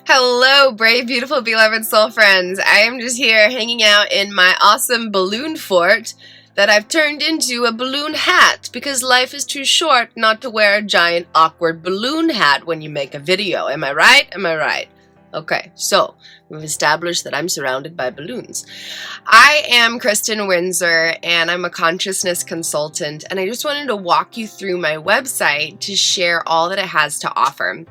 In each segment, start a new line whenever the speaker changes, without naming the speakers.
Hello, brave, beautiful, beloved soul friends. I am just here hanging out in my awesome balloon fort that I've turned into a balloon hat because life is too short not to wear a giant awkward balloon hat when you make a video. Am I right? Am I right? Okay, so we've established that I'm surrounded by balloons. I am Kristin Windsor and I'm a consciousness consultant, and I just wanted to walk you through my website to share all that it has to offer.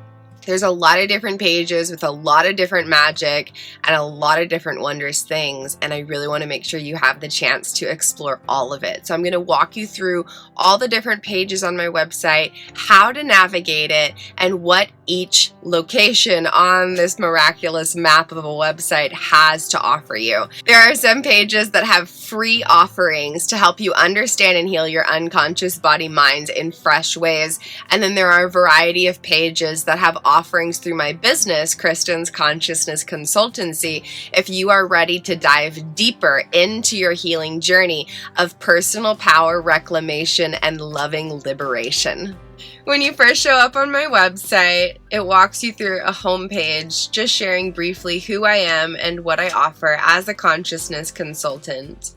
There's a lot of different pages with a lot of different magic and a lot of different wondrous things, and I really want to make sure you have the chance to explore all of it. So I'm going to walk you through all the different pages on my website, how to navigate it, and what each location on this miraculous map of a website has to offer you. There are some pages that have free offerings to help you understand and heal your unconscious body minds in fresh ways, and then there are a variety of pages that have offerings through my business, KRISTIN'S Consciousness Consultancy, if you are ready to dive deeper into your healing journey of personal power, reclamation, and loving liberation. When you first show up on my website, it walks you through a homepage just sharing briefly who I am and what I offer as a consciousness consultant.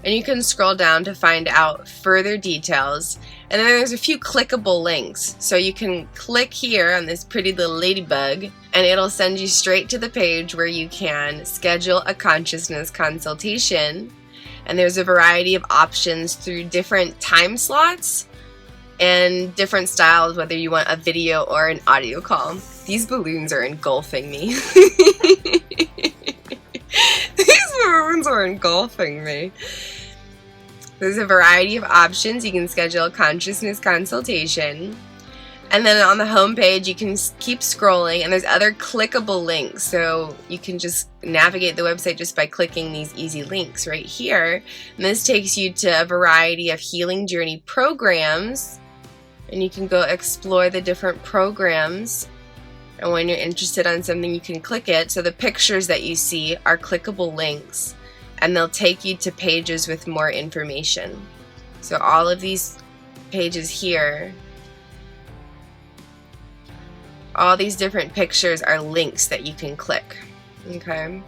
And you can scroll down to find out further details. And then there's a few clickable links. So you can click here on this pretty little ladybug, and it'll send you straight to the page where you can schedule a consciousness consultation. And there's a variety of options through different time slots and different styles, whether you want a video or an audio call. These balloons are engulfing me. These balloons are engulfing me. There's a variety of options. You can schedule a consciousness consultation. And then on the home page, you can keep scrolling, and there's other clickable links. So you can just navigate the website just by clicking these easy links right here. And this takes you to a variety of healing journey programs. And you can go explore the different programs. And when you're interested on something, you can click it. So the pictures that you see are clickable links, and they'll take you to pages with more information. So all of these pages here, all these different pictures are links that you can click, okay?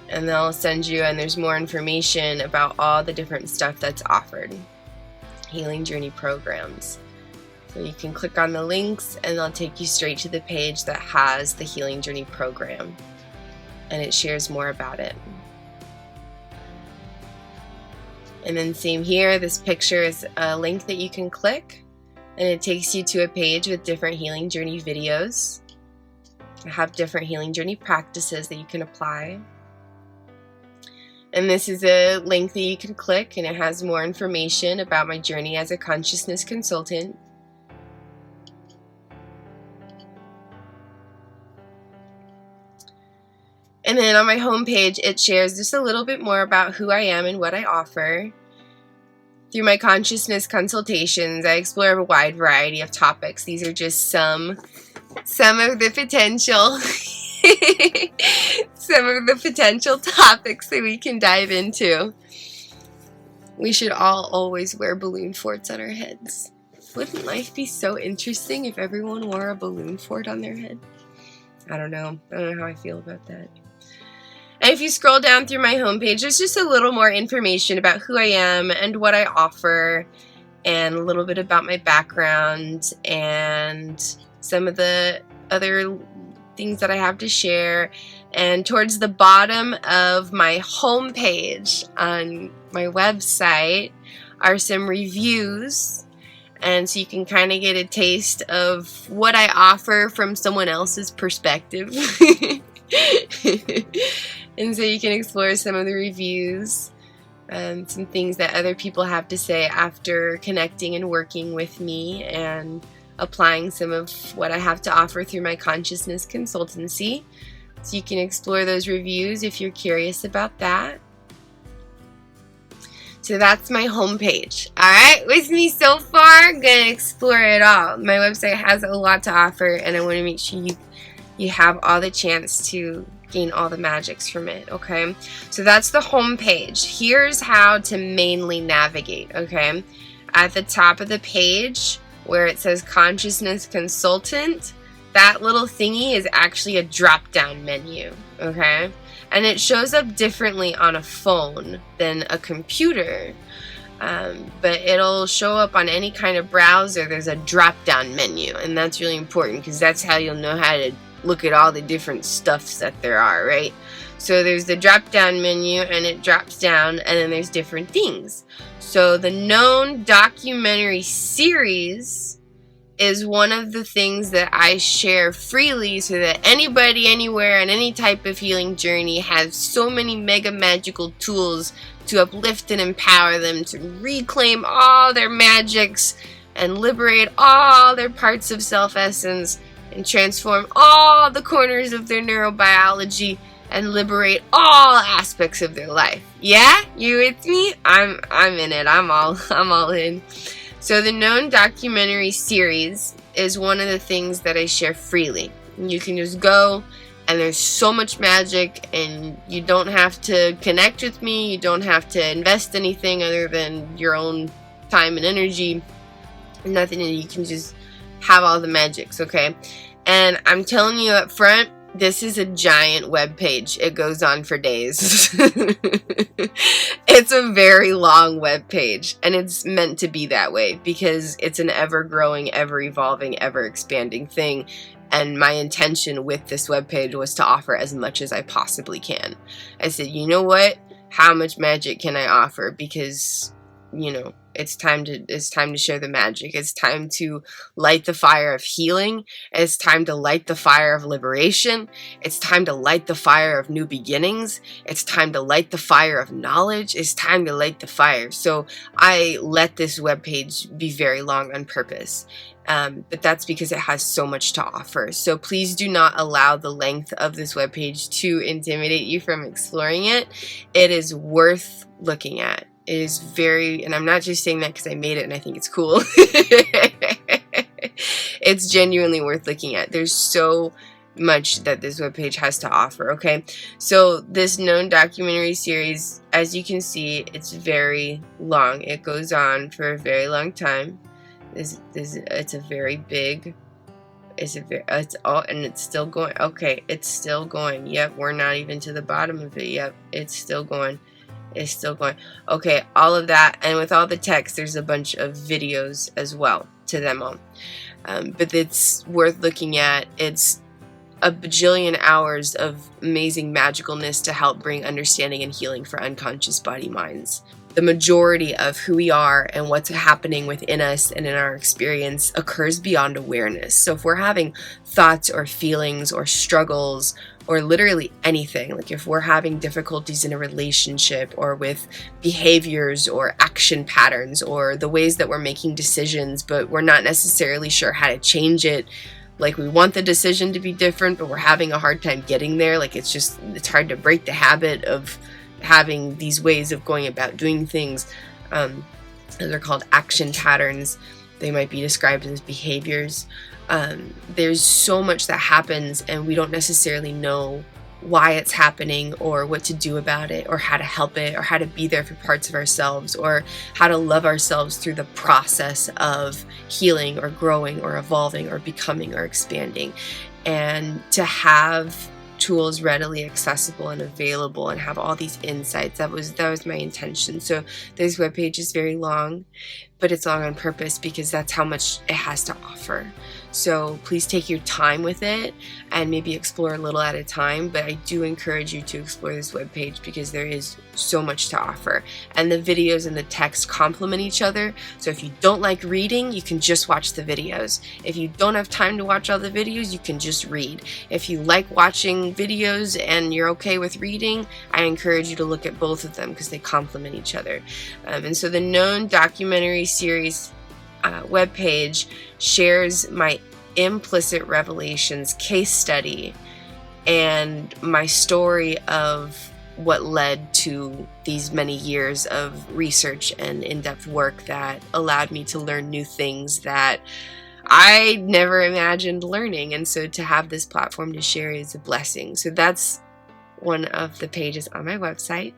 And they'll send you, and there's more information about all the different stuff that's offered. Healing journey programs. So you can click on the links and they'll take you straight to the page that has the healing journey program, and it shares more about it. And then same here, this picture is a link that you can click, and it takes you to a page with different healing journey videos. I have different healing journey practices that you can apply. And this is a link that you can click, and it has more information about my journey as a consciousness consultant. And then on my homepage, it shares just a little bit more about who I am and what I offer. Through my consciousness consultations, I explore a wide variety of topics. These are just some of the potential topics that we can dive into. We should all always wear balloon forts on our heads. Wouldn't life be so interesting if everyone wore a balloon fort on their head? I don't know how I feel about that. And if you scroll down through my homepage, there's just a little more information about who I am and what I offer, and a little bit about my background and some of the other things that I have to share. And towards the bottom of my homepage on my website are some reviews. And so you can kind of get a taste of what I offer from someone else's perspective. And so you can explore some of the reviews, some things that other people have to say after connecting and working with me and applying some of what I have to offer through my consciousness consultancy. So you can explore those reviews if you're curious about that. So that's my homepage. Alright, with me so far, I'm going to explore it all. My website has a lot to offer, and I want to make sure you have all the chance to gain all the magics from it, okay? So that's the homepage. Here's how to mainly navigate, okay? At the top of the page, where it says Consciousness Consultant, that little thingy is actually a drop-down menu, okay? And it shows up differently on a phone than a computer. But it'll show up on any kind of browser. There's a drop-down menu, and that's really important because that's how you'll know how to look at all the different stuffs that there are, right? So there's the drop-down menu, and it drops down, and then there's different things. So the known documentary series is one of the things that I share freely so that anybody, anywhere, on any type of healing journey has so many mega magical tools to uplift and empower them to reclaim all their magics and liberate all their parts of self-essence and transform all the corners of their neurobiology and liberate all aspects of their life. Yeah? You with me? I'm in it. I'm all in. So the known documentary series is one of the things that I share freely. You can just go, and there's so much magic, and you don't have to connect with me. You don't have to invest anything other than your own time and energy. Nothing, and you can just have all the magics, okay? And I'm telling you up front, this is a giant web page. It goes on for days. It's a very long web page, and it's meant to be that way because it's an ever-growing, ever-evolving, ever-expanding thing. And my intention with this web page was to offer as much as I possibly can. I said, you know what? How much magic can I offer? Because, you know, it's time to share the magic. It's time to light the fire of healing. It's time to light the fire of liberation. It's time to light the fire of new beginnings. It's time to light the fire of knowledge. It's time to light the fire. So I let this webpage be very long on purpose. But that's because it has so much to offer. So please do not allow the length of this webpage to intimidate you from exploring it. It is worth looking at. It is very, and I'm not just saying that because I made it and I think it's cool. It's genuinely worth looking at. There's so much that this webpage has to offer, okay? So this known documentary series, as you can see, it's very long. It goes on for a very long time. It's a very big, it's all, and it's still going. Okay, it's still going. Yep, we're not even to the bottom of it. Yep, it's still going. It's still going. Okay, all of that, and with all the text, there's a bunch of videos as well to them all. But it's worth looking at. It's a bajillion hours of amazing magicalness to help bring understanding and healing for unconscious body minds. The majority of who we are and what's happening within us and in our experience occurs beyond awareness. So if we're having thoughts or feelings or struggles or literally anything, like if we're having difficulties in a relationship or with behaviors or action patterns or the ways that we're making decisions, but we're not necessarily sure how to change it, like we want the decision to be different, but we're having a hard time getting there. Like it's hard to break the habit of having these ways of going about doing things. They're called action patterns. They might be described as behaviors. There's so much that happens and we don't necessarily know why it's happening or what to do about it or how to help it or how to be there for parts of ourselves or how to love ourselves through the process of healing or growing or evolving or becoming or expanding. And to have tools readily accessible and available and have all these insights, that was my intention. So this webpage is very long, but it's long on purpose because that's how much it has to offer. So please take your time with it and maybe explore a little at a time, but I do encourage you to explore this webpage because there is so much to offer. And the videos and the text complement each other. So if you don't like reading, you can just watch the videos. If you don't have time to watch all the videos, you can just read. If you like watching videos and you're okay with reading, I encourage you to look at both of them because they complement each other. And so the known documentary series webpage shares my Implicit Revelations case study and my story of what led to these many years of research and in-depth work that allowed me to learn new things that I never imagined learning. And so to have this platform to share is a blessing. So that's one of the pages on my website.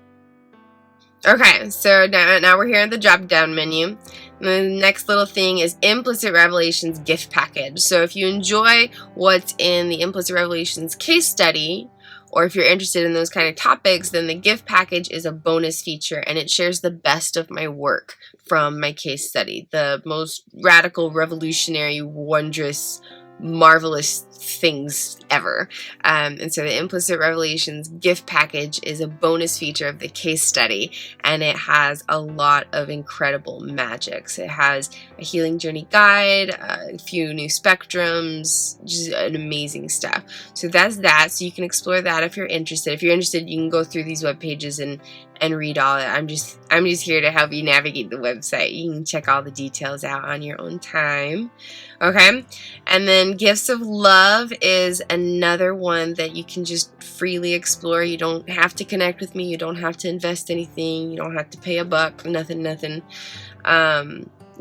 Okay, so now we're here in the drop-down menu. And then the next little thing is Implicit Revelations gift package. So if you enjoy what's in the Implicit Revelations case study, or if you're interested in those kind of topics, then the gift package is a bonus feature, and it shares the best of my work from my case study, the most radical, revolutionary, wondrous, marvelous things ever. And so the Implicit Revelations gift package is a bonus feature of the case study, and it has a lot of incredible magics. It has a healing journey guide, a few new spectrums, just an amazing stuff. So that's that. So you can explore that if you're interested. If you're interested, you can go through these web pages and read all it. I'm just here to help you navigate the website. You can check all the details out on your own time. Okay? And then Gifts of Love is another one that you can just freely explore. You don't have to connect with me. You don't have to invest anything. You don't have to pay a buck. Nothing.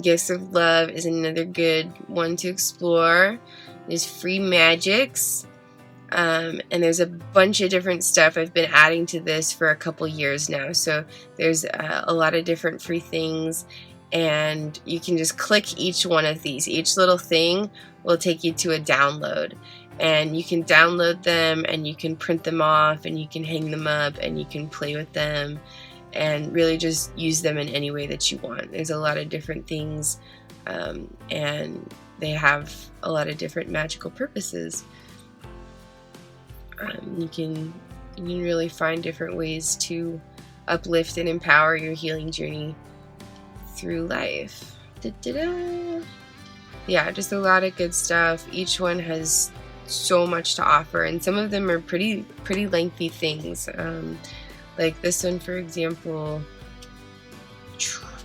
Gifts of Love is another good one to explore. There's free magics. And there's a bunch of different stuff. I've been adding to this for a couple years now. So there's a lot of different free things. And you can just click each one of these. Each little thing will take you to a download. And you can download them, and you can print them off, and you can hang them up, and you can play with them, and really just use them in any way that you want. There's a lot of different things, and they have a lot of different magical purposes. You can really find different ways to uplift and empower your healing journey through life. Yeah, just a lot of good stuff. Each one has so much to offer, and some of them are pretty lengthy things. Like this one, for example,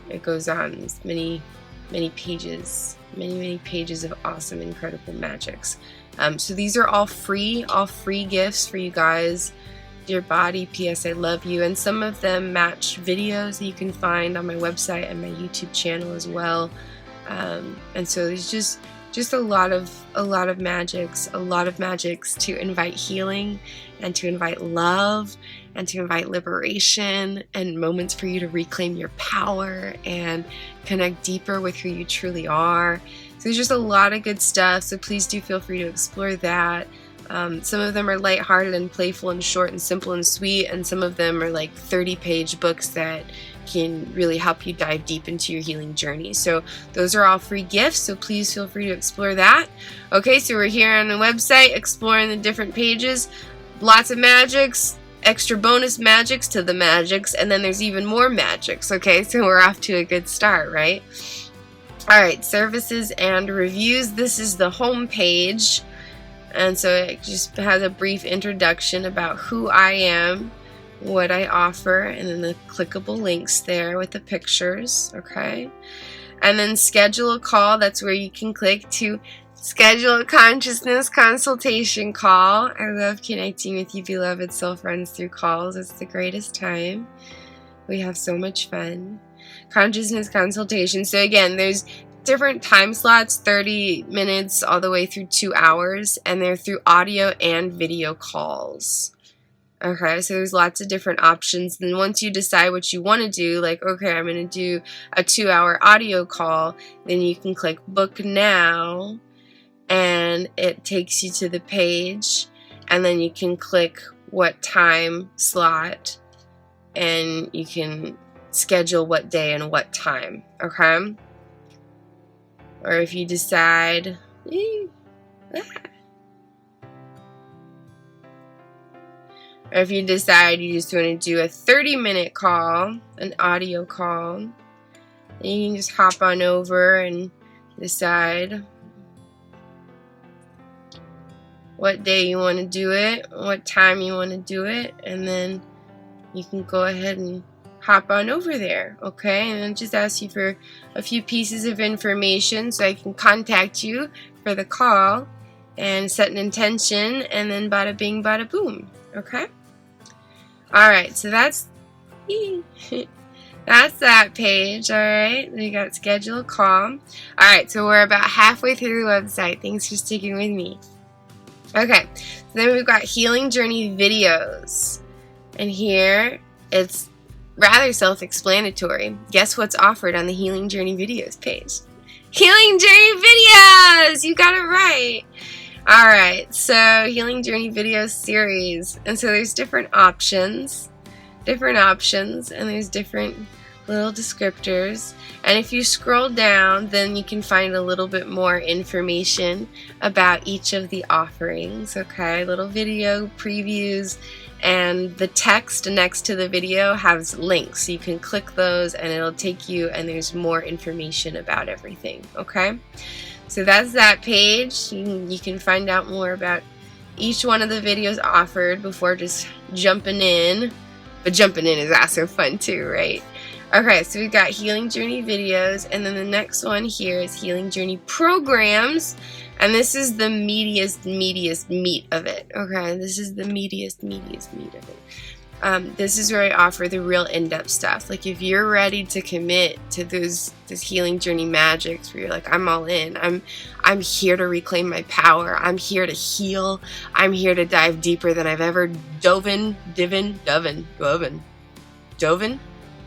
it goes on many pages, many pages of awesome, incredible magics. So these are all free gifts for you guys. Dear Body, P.S. I love you, and some of them match videos that you can find on my website and my YouTube channel as well. And so there's just a lot of magics to invite healing, and to invite love, and to invite liberation, and moments for you to reclaim your power and connect deeper with who you truly are. So there's just a lot of good stuff, so please do feel free to explore that. Some of them are lighthearted and playful and short and simple and sweet, and some of them are like 30-page books that can really help you dive deep into your healing journey. So those are all free gifts, so please feel free to explore that. Okay, so we're here on the website exploring the different pages. Lots of magics, extra bonus magics to the magics, and then there's even more magics. Okay, so we're off to a good start, right? Alright, services and reviews. This is the home page. And so it just has a brief introduction about who I am, what I offer, and then the clickable links there with the pictures, okay? And then schedule a call. That's where you can click to schedule a consciousness consultation call. I love connecting with you beloved soul friends through calls. It's the greatest time. We have so much fun. Consciousness consultation. So again, there's different time slots, 30 minutes all the way through 2 hours, and they're through audio and video calls. Okay, so there's lots of different options. Then once you decide what you want to do, like, okay, I'm going to do a 2-hour audio call, then you can click book now, and it takes you to the page, and then you can click what time slot, and you can schedule what day and what time, okay? Or if you decide, or if you decide you just want to do a 30-minute call, an audio call, then you can just hop on over and decide what day you want to do it, what time you want to do it, and then you can go ahead and hop on over there, okay? And I'll just ask you for a few pieces of information so I can contact you for the call and set an intention, and then bada bing, bada boom, okay? Alright, so that's that page, alright? We got schedule a call. Alright, so we're about halfway through the website. Thanks for sticking with me. Okay, so then we've got healing journey videos. And here, it's rather self-explanatory. Guess what's offered on the Healing Journey Videos page? Healing Journey Videos! You got it right! Alright, so Healing Journey Videos series. And so there's different options, and there's different little descriptors. And if you scroll down, then you can find a little bit more information about each of the offerings, okay? Little video previews, and the text next to the video has links. So you can click those and it'll take you, and there's more information about everything, okay? So that's that page. You can find out more about each one of the videos offered before just jumping in. But jumping in is also fun too, right? Okay, so we've got Healing Journey Videos, and then the next one here is Healing Journey Programs, and this is the meatiest meat of it, okay? This is the meatiest meat of it. This is where I offer the real in-depth stuff. Like, if you're ready to commit to this Healing Journey magics, where you're like, I'm all in, I'm here to reclaim my power, I'm here to heal, I'm here to dive deeper than I've ever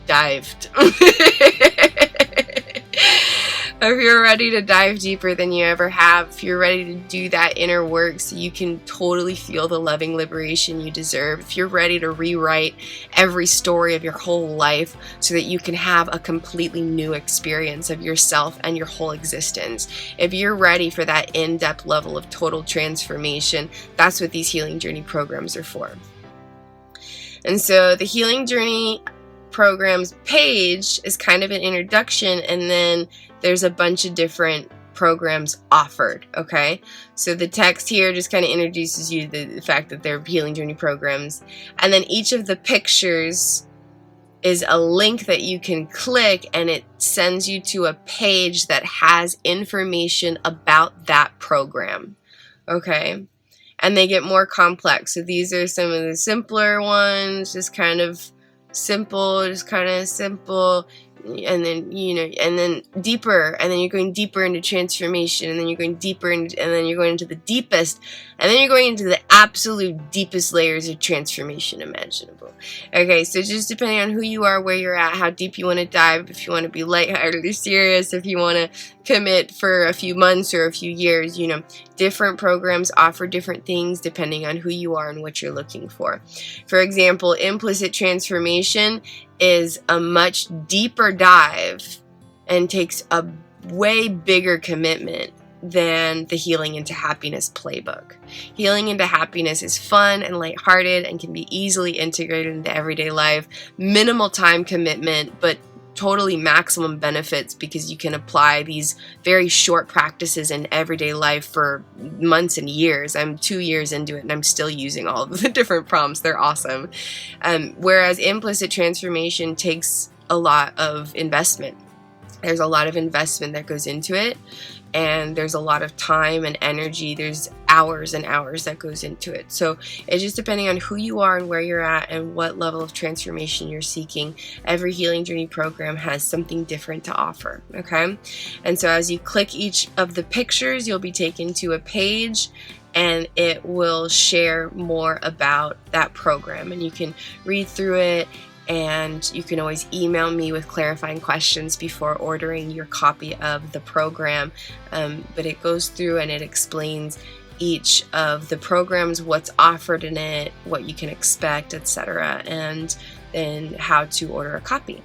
dived. If you're ready to dive deeper than you ever have, if you're ready to do that inner work so you can totally feel the loving liberation you deserve, if you're ready to rewrite every story of your whole life so that you can have a completely new experience of yourself and your whole existence, if you're ready for that in-depth level of total transformation, that's what these Healing Journey programs are for. And so the Healing Journey Programs page is kind of an introduction, and then there's a bunch of different programs offered, okay? So the text here just kind of introduces you to the fact that they're Healing Journey programs, and then each of the pictures is a link that you can click, and it sends you to a page that has information about that program, okay? And they get more complex. So these are some of the simpler ones, just kind of simple, and then, you know, and then deeper, and then you're going deeper into transformation, and then you're going deeper into, and then you're going into the deepest, and then you're going into the absolute deepest layers of transformation imaginable. Okay, so just depending on who you are, where you're at, how deep you want to dive, if you want to be lighthearted or serious, if you want to commit for a few months or a few years, you know, different programs offer different things depending on who you are and what you're looking for. For example, Implicit Transformation is a much deeper dive and takes a way bigger commitment than the Healing into Happiness playbook. Healing into Happiness is fun and lighthearted and can be easily integrated into everyday life. Minimal time commitment, but totally maximum benefits, because you can apply these very short practices in everyday life for months and years. I'm 2 years into it and I'm still using all of the different prompts. They're awesome. Whereas Implicit Transformation takes a lot of investment. There's a lot of investment that goes into it, and there's a lot of time and energy. There's hours and hours that goes into it. So it's just depending on who you are and where you're at and what level of transformation you're seeking. Every Healing Journey program has something different to offer, okay? And so as you click each of the pictures, you'll be taken to a page, and it will share more about that program, and you can read through it. And you can always email me with clarifying questions before ordering your copy of the program. But it goes through and it explains each of the programs, what's offered in it, what you can expect, etc., and then how to order a copy.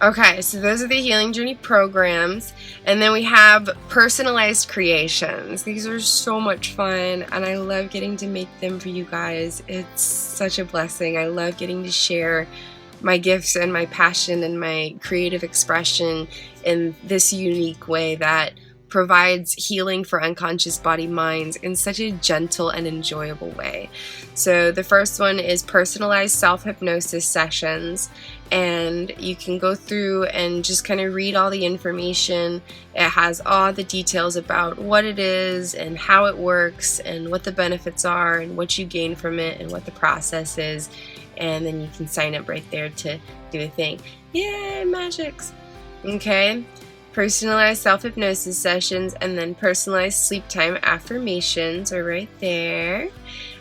Okay, so those are the Healing Journey programs, and then we have personalized creations. These are so much fun, and I love getting to make them for you guys. It's such a blessing. I love getting to share my gifts and my passion and my creative expression in this unique way that provides healing for unconscious body minds in such a gentle and enjoyable way. So the first one is personalized self-hypnosis sessions, and you can go through and just kind of read all the information. It has all the details about what it is and how it works and what the benefits are and what you gain from it and what the process is, and then you can sign up right there to do a thing. Yay, magics! Okay. personalized self-hypnosis sessions, and then personalized sleep time affirmations are right there.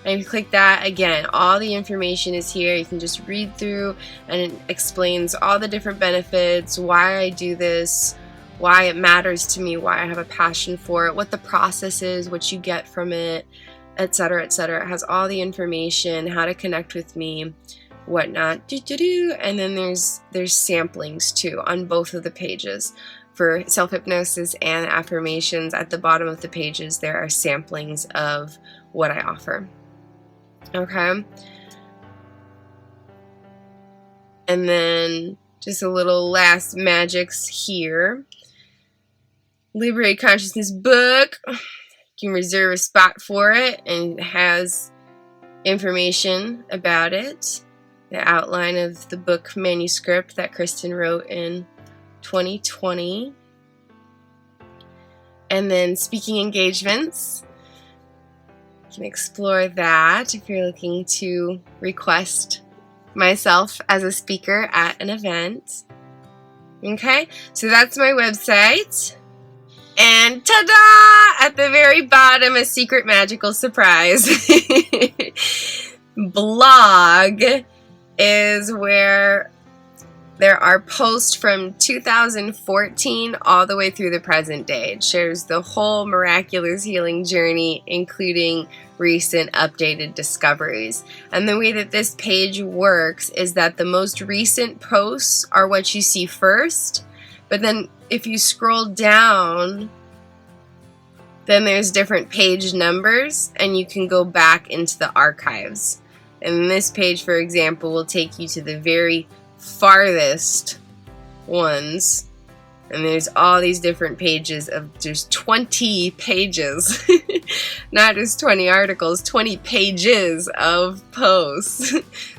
And if you click that, again, all the information is here. You can just read through, and it explains all the different benefits, why I do this, why it matters to me, why I have a passion for it, what the process is, what you get from it, etc., etc. It has all the information, how to connect with me, whatnot. And then there's samplings too on both of the pages. For self-hypnosis and affirmations, at the bottom of the pages there are samplings of what I offer. Okay? And then just a little last magics here. Liberate Consciousness book. You can reserve a spot for it, and it has information about it. The outline of the book manuscript that Kristin wrote in 2020. And then speaking engagements. You can explore that if you're looking to request myself as a speaker at an event. Okay, so that's my website. And ta-da! At the very bottom, a secret magical surprise. Blog is where there are posts from 2014 all the way through the present day. It shares the whole miraculous healing journey, including recent updated discoveries. And the way that this page works is that the most recent posts are what you see first, but then if you scroll down, then there's different page numbers, and you can go back into the archives. And this page, for example, will take you to the very farthest ones, and there's all these different pages there's 20 pages not just 20 articles, 20 pages of posts.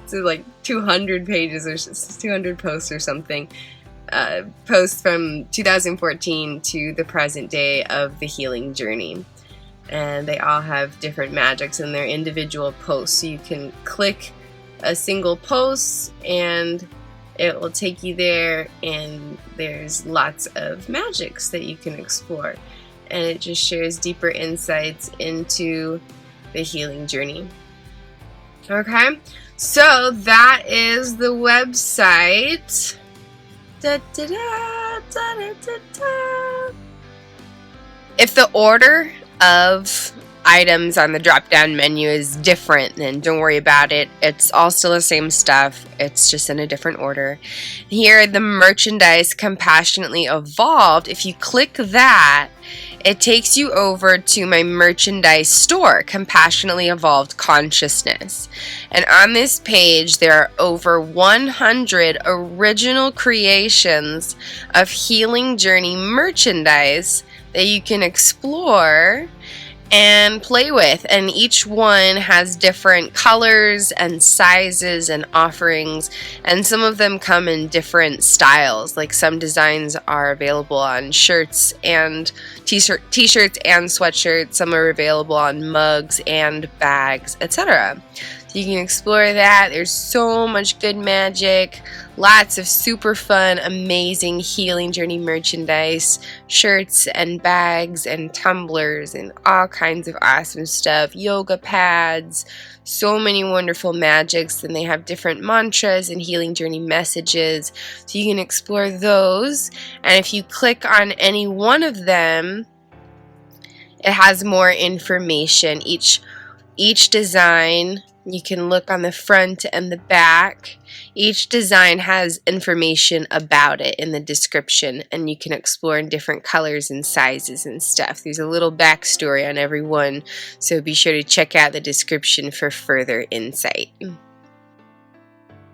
So like 200 pages or 200 posts or something, posts from 2014 to the present day of the healing journey, and they all have different magics in their individual posts. So you can click a single post and it will take you there, and there's lots of magics that you can explore, and it just shares deeper insights into the healing journey. Okay, so that is the website. Da, da, da, da, da, da, da. If the order of items on the drop-down menu is different, then don't worry about it. It's all still the same stuff. It's just in a different order. Here, the merchandise Compassionately Evolved. If you click that, it takes you over to my merchandise store, Compassionately Evolved Consciousness. And on this page, there are over 100 original creations of Healing Journey merchandise that you can explore and play with, and each one has different colors and sizes and offerings, and some of them come in different styles. Like some designs are available on shirts and t-shirts and sweatshirts. Some are available on mugs and bags, etc. So you can explore that. There's so much good magic, lots of super fun, amazing Healing Journey merchandise, shirts and bags and tumblers and all kinds of awesome stuff, yoga pads, so many wonderful magics, and they have different mantras and Healing Journey messages, so you can explore those. And if you click on any one of them, it has more information. Each design, you can look on the front and the back. Each design has information about it in the description, and you can explore in different colors and sizes and stuff. There's a little backstory on every one, so be sure to check out the description for further insight.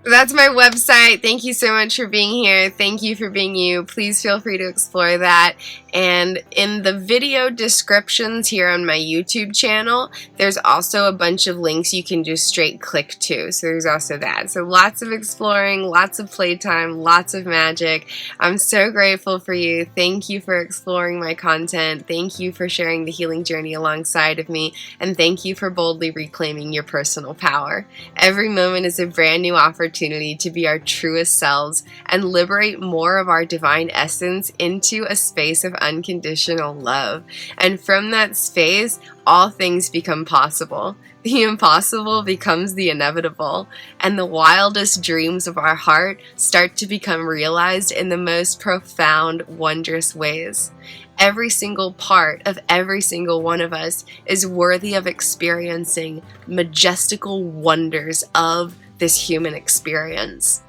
That's my website. Thank you so much for being here. Thank you for being you. Please feel free to explore that. And in the video descriptions here on my YouTube channel, there's also a bunch of links you can just straight click to. So there's also that. So lots of exploring, lots of playtime, lots of magic. I'm so grateful for you. Thank you for exploring my content. Thank you for sharing the healing journey alongside of me. And thank you for boldly reclaiming your personal power. Every moment is a brand new opportunity opportunity to be our truest selves and liberate more of our divine essence into a space of unconditional love. And from that space, all things become possible. The impossible becomes the inevitable, and the wildest dreams of our heart start to become realized in the most profound, wondrous ways. Every single part of every single one of us is worthy of experiencing majestical wonders of this human experience.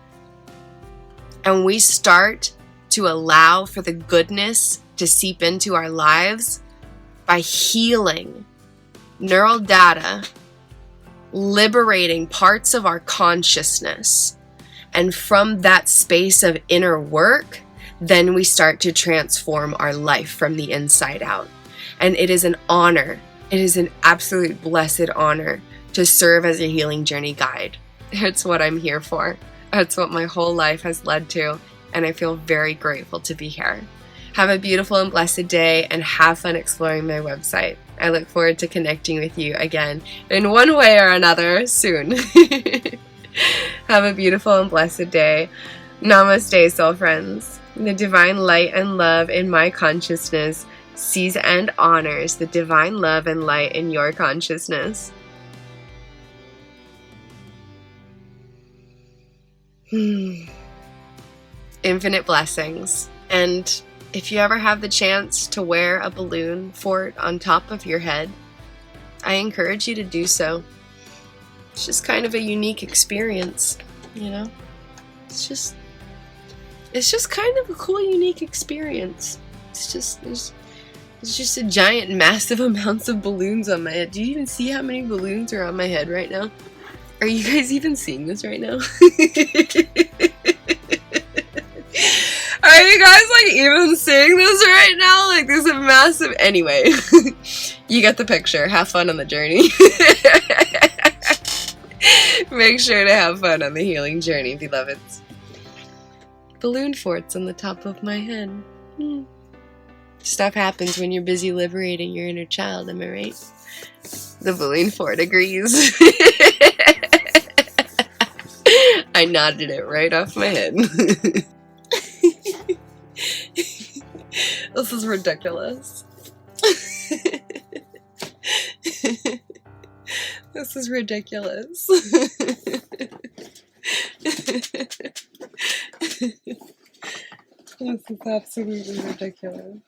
And we start to allow for the goodness to seep into our lives by healing neural data, liberating parts of our consciousness. And from that space of inner work, then we start to transform our life from the inside out. And it is an honor, it is an absolute blessed honor to serve as a healing journey guide. It's what I'm here for. It's what my whole life has led to, and I feel very grateful to be here. Have a beautiful and blessed day, and have fun exploring my website. I look forward to connecting with you again in one way or another soon. Have a beautiful and blessed day. Namaste, soul friends. The divine light and love in my consciousness sees and honors the divine love and light in your consciousness. Infinite blessings. And if you ever have the chance to wear a balloon fort on top of your head, I encourage you to do so. It's just kind of a unique experience, you know? It's just kind of a cool, unique experience. It's just a giant, massive amounts of balloons on my head. Do you even see how many balloons are on my head right now? Are you guys even seeing this right now? Are you guys like even seeing this right now? Like there's a massive, anyway, you get the picture. Have fun on the journey. Make sure to have fun on the healing journey, beloveds. Balloon forts on the top of my head. Stuff happens when you're busy liberating your inner child, am I right? The balloon fort agrees. I nodded it right off my head. This is ridiculous. This is ridiculous. This is absolutely ridiculous.